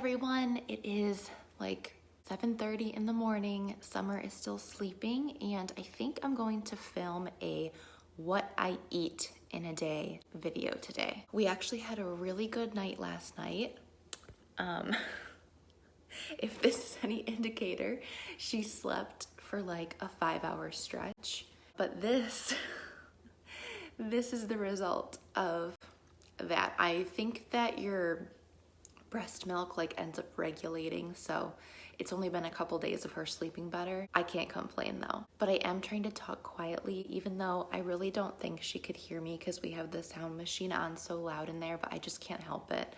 everyone. It is like 7:30 in the morning. Summer is still sleeping, and I think I'm going to film a what I eat in a day video today. We actually had a really good night last night. If this is any indicator, she slept for like a 5-hour stretch. But this is the result of that. I think that your breast milk like ends up regulating, so it's only been a couple days of her sleeping better. I can't complain though. But I am trying to talk quietly, even though I really don't think she could hear me because we have the sound machine on so loud in there, but I just can't help it.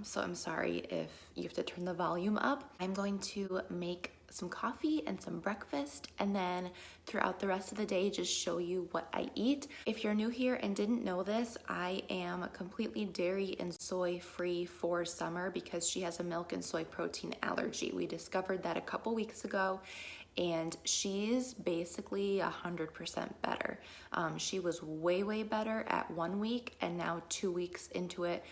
So I'm sorry if you have to turn the volume up. I'm going to make some coffee and some breakfast, and then throughout the rest of the day just show you what I eat. If you're new here and didn't know this, I am completely dairy and soy free for Summer because she has a milk and soy protein allergy. We discovered that a couple weeks ago, and she's basically 100% better. She was way better at 1 week, and now 2 weeks into it,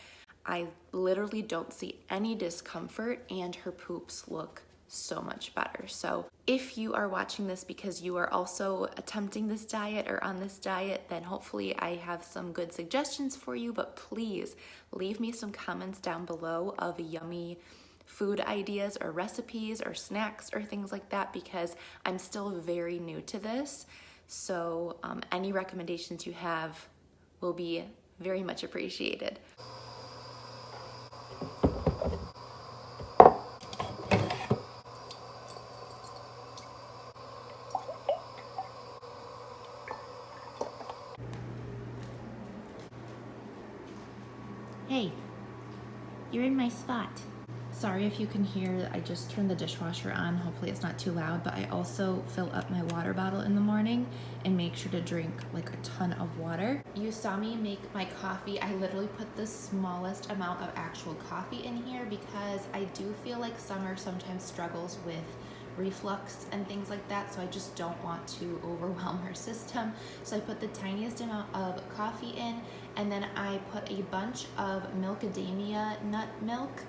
I literally don't see any discomfort, and her poops look so much better. So if you are watching this because you are also attempting this diet or on this diet, then hopefully I have some good suggestions for you, but please leave me some comments down below of yummy food ideas or recipes or snacks or things like that, because I'm still very new to this. So any recommendations you have will be very much appreciated. Hey, you're in my spot. Sorry if you can hear, I just turned the dishwasher on. Hopefully it's not too loud, but I also fill up my water bottle in the morning and make sure to drink like a ton of water. You saw me make my coffee. I literally put the smallest amount of actual coffee in here because I do feel like Summer sometimes struggles with reflux and things like that, so I just don't want to overwhelm her system. So I put the tiniest amount of coffee in, and then I put a bunch of macadamia nut milk,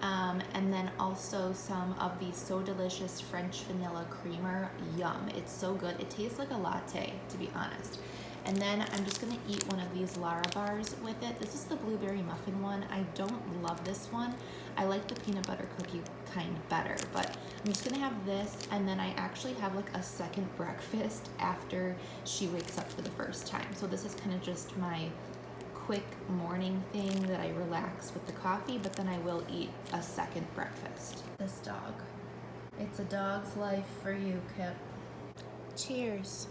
and then also some of the So Delicious French vanilla creamer. Yum, it's so good. It tastes like a latte, to be honest. And then I'm just gonna eat one of these Larabars with it. This is the blueberry muffin one. I don't love this one. I like the peanut butter cookie kind better, but I'm just gonna have this, and then I actually have like a second breakfast after she wakes up for the first time. So this is kind of just my quick morning thing that I relax with the coffee, but then I will eat a second breakfast. This dog. It's a dog's life for you, Kip. Cheers.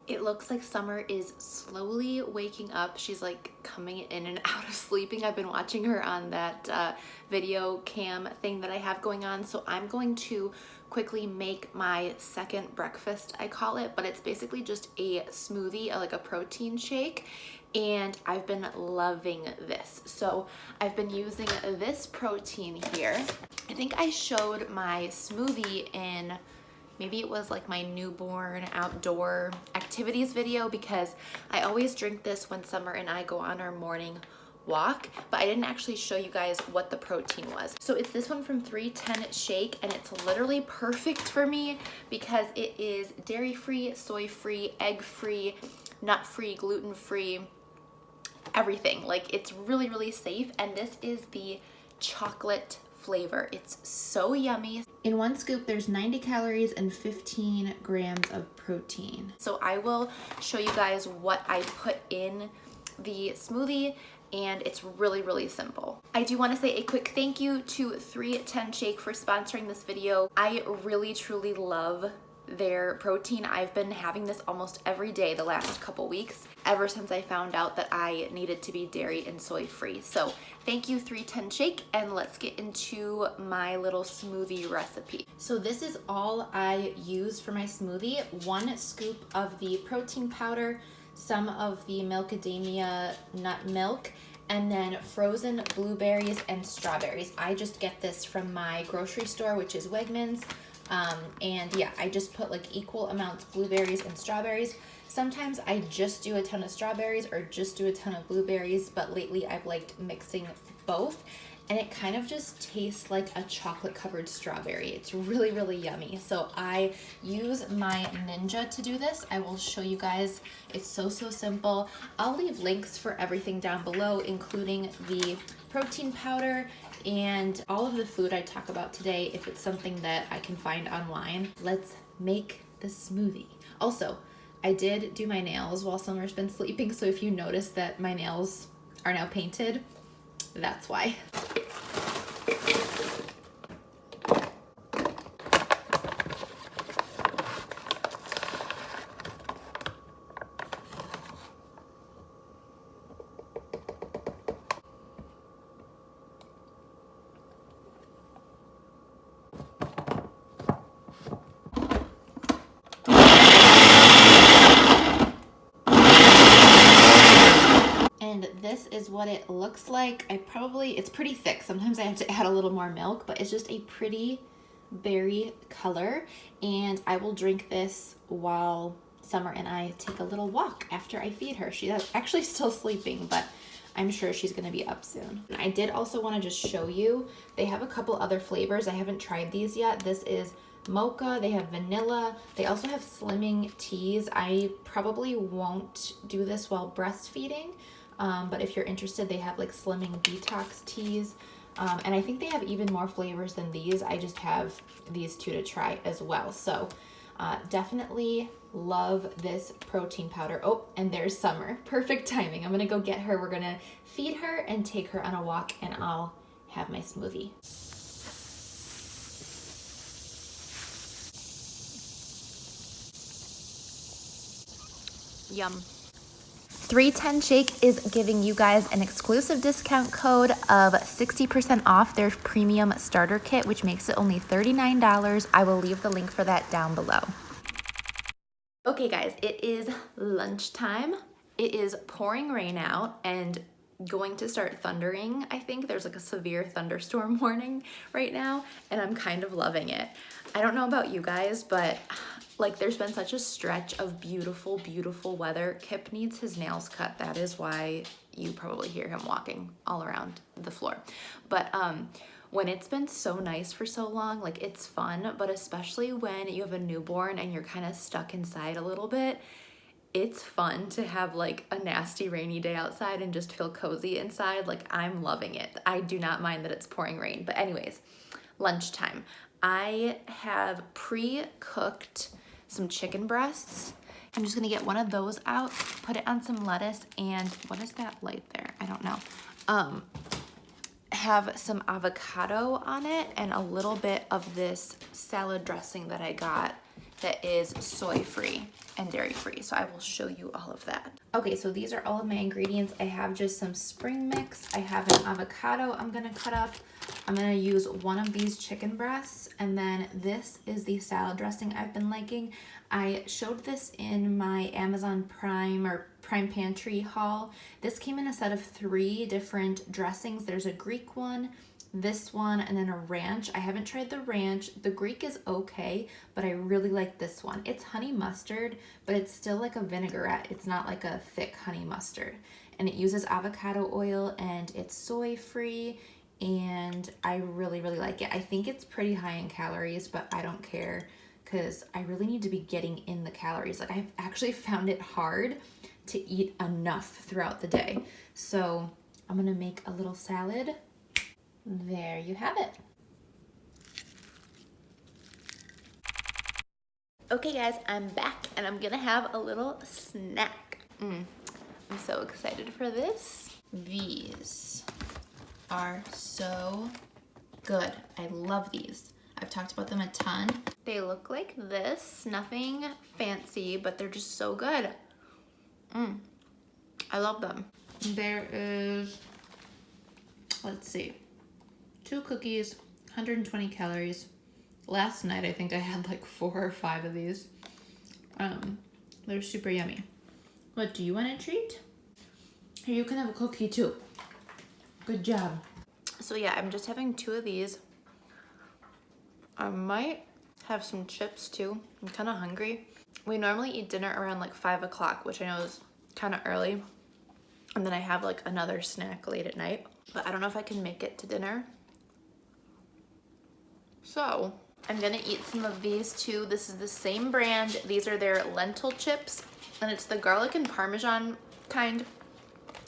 It looks like Summer is slowly waking up. She's like coming in and out of sleeping. I've been watching her on that video cam thing that I have going on. So I'm going to quickly make my second breakfast, I call it, but it's basically just a smoothie, like a protein shake. And I've been loving this. So I've been using this protein here. I think I showed my smoothie in, maybe it was like my newborn outdoor activities video, because I always drink this when Summer and I go on our morning walk, but I didn't actually show you guys what the protein was. So it's this one from 310 Shake, and it's literally perfect for me because it is dairy-free, soy-free, egg-free, nut-free, gluten-free, everything. Like, it's really safe, and this is the chocolate flavor. It's so yummy. In one scoop, there's 90 calories and 15 grams of protein. So I will show you guys what I put in the smoothie, and it's really simple. I do want to say a quick thank you to 310 Shake for sponsoring this video. I really truly love their protein. I've been having this almost every day the last couple weeks, ever since I found out that I needed to be dairy and soy free. So thank you, 310 Shake, and let's get into my little smoothie recipe. So this is all I use for my smoothie: 1 scoop of the protein powder, some of the macadamia nut milk, and then frozen blueberries and strawberries. I just get this from my grocery store, which is Wegmans. And yeah, I just put like equal amounts blueberries and strawberries. Sometimes I just do a ton of strawberries or just do a ton of blueberries, but lately I've liked mixing both, and it kind of just tastes like a chocolate covered strawberry. It's really, really yummy. So I use my Ninja to do this. I will show you guys. It's so, so simple. I'll leave links for everything down below, including the protein powder and all of the food I talk about today, if it's something that I can find online. Let's make the smoothie. Also, I did do my nails while Summer's been sleeping, so if you notice that my nails are now painted, that's why. And this is what it looks like. It's pretty thick. Sometimes I have to add a little more milk, but it's just a pretty berry color. And I will drink this while Summer and I take a little walk after I feed her. She's actually still sleeping, but I'm sure she's gonna be up soon. I did also wanna just show you, they have a couple other flavors. I haven't tried these yet. This is mocha, they have vanilla, they also have slimming teas. I probably won't do this while breastfeeding, but if you're interested, they have like slimming detox teas. And I think they have even more flavors than these. I just have these two to try as well. So definitely love this protein powder. Oh, and there's Summer. Perfect timing. I'm gonna go get her. We're gonna feed her and take her on a walk, and I'll have my smoothie. Yum. 310 Shake is giving you guys an exclusive discount code of 60% off their premium starter kit, which makes it only $39. I will leave the link for that down below. Okay guys, it is lunchtime. It is pouring rain out and going to start thundering. I think there's like a severe thunderstorm warning right now, and I'm kind of loving it. I don't know about you guys, but like there's been such a stretch of beautiful, beautiful weather. Kip needs his nails cut. That is why you probably hear him walking all around the floor. But when it's been so nice for so long, like it's fun, but especially when you have a newborn and you're kind of stuck inside a little bit, it's fun to have like a nasty rainy day outside and just feel cozy inside. Like I'm loving it. I do not mind that it's pouring rain. But anyways, lunchtime. I have pre-cooked some chicken breasts. I'm just gonna get one of those out, put it on some lettuce, and what is that light there? I don't know. Have some avocado on it and a little bit of this salad dressing that I got that is soy-free and dairy-free. So I will show you all of that. Okay, so these are all of my ingredients. I have just some spring mix. I have an avocado I'm gonna cut up. I'm gonna use one of these chicken breasts, and then this is the salad dressing I've been liking. I showed this in my Amazon Prime or Prime Pantry haul. This came in a set of 3 different dressings. There's a Greek one, this one, and then a ranch. I haven't tried the ranch. The Greek is okay, but I really like this one. It's honey mustard, but it's still like a vinaigrette. It's not like a thick honey mustard. And it uses avocado oil, and it's soy-free, and I really, really like it. I think it's pretty high in calories, but I don't care because I really need to be getting in the calories. Like I've actually found it hard to eat enough throughout the day. So I'm gonna make a little salad. There you have it. Okay guys, I'm back and I'm gonna have a little snack. I'm so excited for this. These are so good. I love these. I've talked about them a ton. They look like this, nothing fancy, but they're just so good. I love them. There is, let's see, 2 cookies, 120 calories. Last night I think I had like 4 or 5 of these. They're super yummy. What, do you want a treat? Here, you can have a cookie too. Good job. So yeah, I'm just having 2 of these. I might have some chips too. I'm kind of hungry. We normally eat dinner around like 5 o'clock, which I know is kind of early. And then I have like another snack late at night. but I don't know if I can make it to dinner. So I'm gonna eat some of these too. This is the same brand. These are their lentil chips, and it's the garlic and Parmesan kind.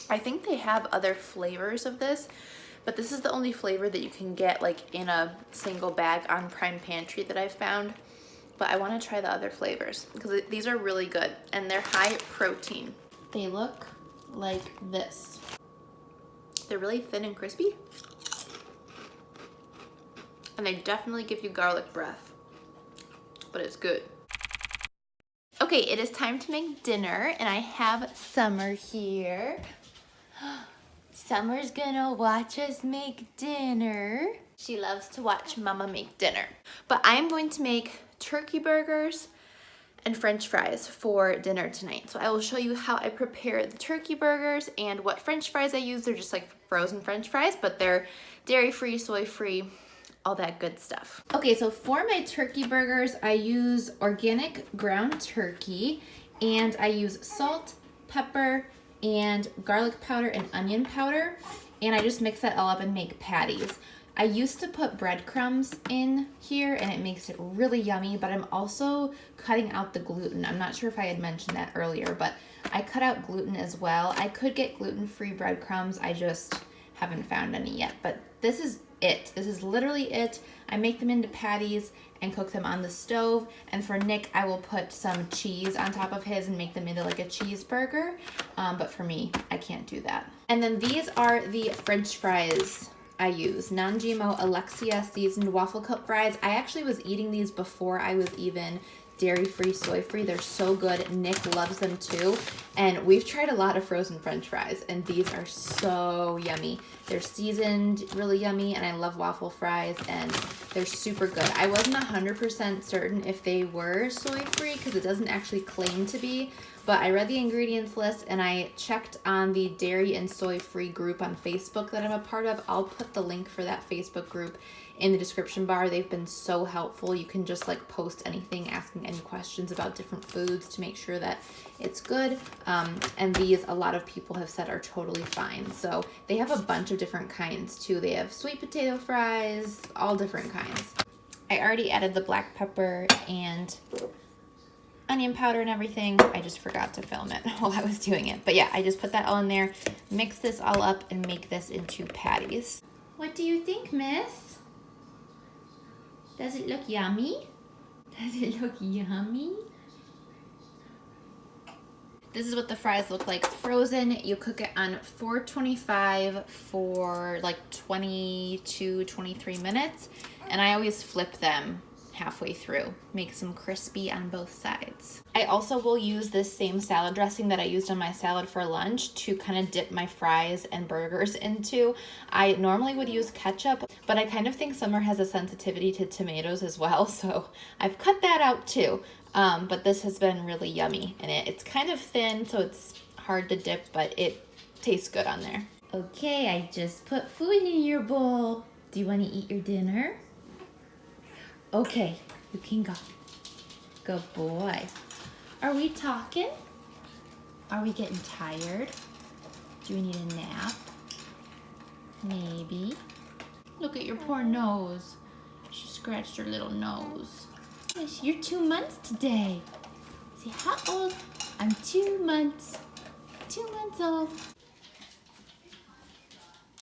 I think they have other flavors of this, but this is the only flavor that you can get like in a single bag on Prime Pantry that I've found. But I want to try the other flavors because these are really good and they're high protein. They look like this. They're really thin and crispy. And they definitely give you garlic breath, but it's good. Okay, it is time to make dinner, and I have Summer here. Summer's gonna watch us make dinner. She loves to watch Mama make dinner. But I'm going to make turkey burgers and French fries for dinner tonight. So I will show you how I prepare the turkey burgers and what French fries I use. They're just like frozen French fries, but they're dairy-free, soy-free, all that good stuff. Okay, so for my turkey burgers, I use organic ground turkey, and I use salt, pepper, and garlic powder and onion powder, and I just mix that all up and make patties. I used to put breadcrumbs in here and it makes it really yummy, but I'm also cutting out the gluten. I'm not sure if I had mentioned that earlier, but I cut out gluten as well. I could get gluten-free breadcrumbs, I just haven't found any yet, but this is it. This is literally it. I make them into patties and cook them on the stove, and for Nick, I will put some cheese on top of his and make them into like a cheeseburger, but for me, I can't do that. And then these are the French fries I use, non-GMO Alexia seasoned waffle cup fries. I actually was eating these before I was even dairy-free, soy-free. They're so good. Nick loves them too. And we've tried a lot of frozen French fries, and these are so yummy. They're seasoned, really yummy, and I love waffle fries, and they're super good. I wasn't 100% certain if they were soy-free because it doesn't actually claim to be, but I read the ingredients list and I checked on the dairy and soy-free group on Facebook that I'm a part of. I'll put the link for that Facebook group in the description bar. They've been so helpful. You can just like post anything, asking any questions about different foods to make sure that it's good. And these, a lot of people have said, are totally fine. So they have a bunch of different kinds too. They have sweet potato fries, all different kinds. I already added the black pepper and onion powder and everything. I just forgot to film it while I was doing it. But yeah, I just put that all in there, mix this all up, and make this into patties. What do you think, miss? Does it look yummy? Does it look yummy? This is what the fries look like frozen. You cook it on 425 for like 22, 23 minutes. And I always flip them halfway through, makes them crispy on both sides. I also will use this same salad dressing that I used on my salad for lunch to kind of dip my fries and burgers into. I normally would use ketchup, but I kind of think Summer has a sensitivity to tomatoes as well, so I've cut that out too. But this has been really yummy, and it's kind of thin, so it's hard to dip, but it tastes good on there. Okay, I just put food in your bowl. Do you want to eat your dinner? Okay, you can go. Good boy. Are we talking? Are we getting tired? Do we need a nap? Maybe. Look at your poor nose. She scratched her little nose. Yes, you're 2 months today. See, how old? I'm 2 months. 2 months old.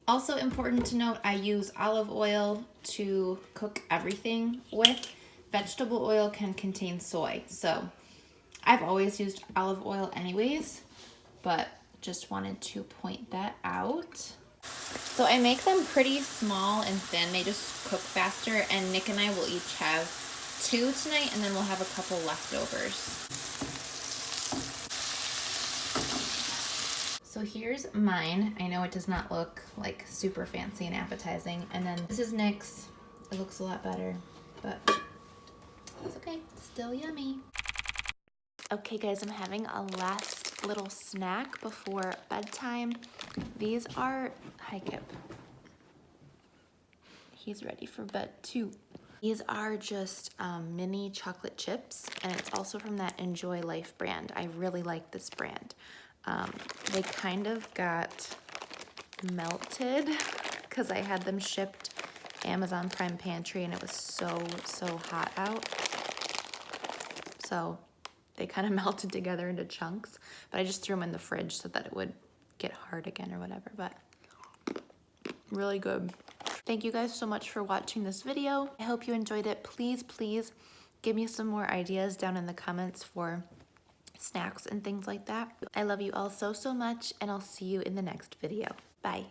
Also important to note, I use olive oil to cook everything with. Vegetable oil can contain soy, so I've always used olive oil anyways, but just wanted to point that out. So I make them pretty small and thin. They just cook faster, and Nick and I will each have 2 tonight, and then we'll have a couple leftovers. So here's mine. I know it does not look like super fancy and appetizing. And then this is Nick's. It looks a lot better, but it's okay. It's still yummy. Okay guys, I'm having a last little snack before bedtime. These are, hi Kip. He's ready for bed too. These are just mini chocolate chips, and it's also from that Enjoy Life brand. I really like this brand. They kind of got melted because I had them shipped Amazon Prime Pantry and it was so hot out. So they kind of melted together into chunks, but I just threw them in the fridge so that it would get hard again or whatever, but really good. Thank you guys so much for watching this video. I hope you enjoyed it. Please give me some more ideas down in the comments for snacks and things like that. I love you all so much, and I'll see you in the next video. Bye.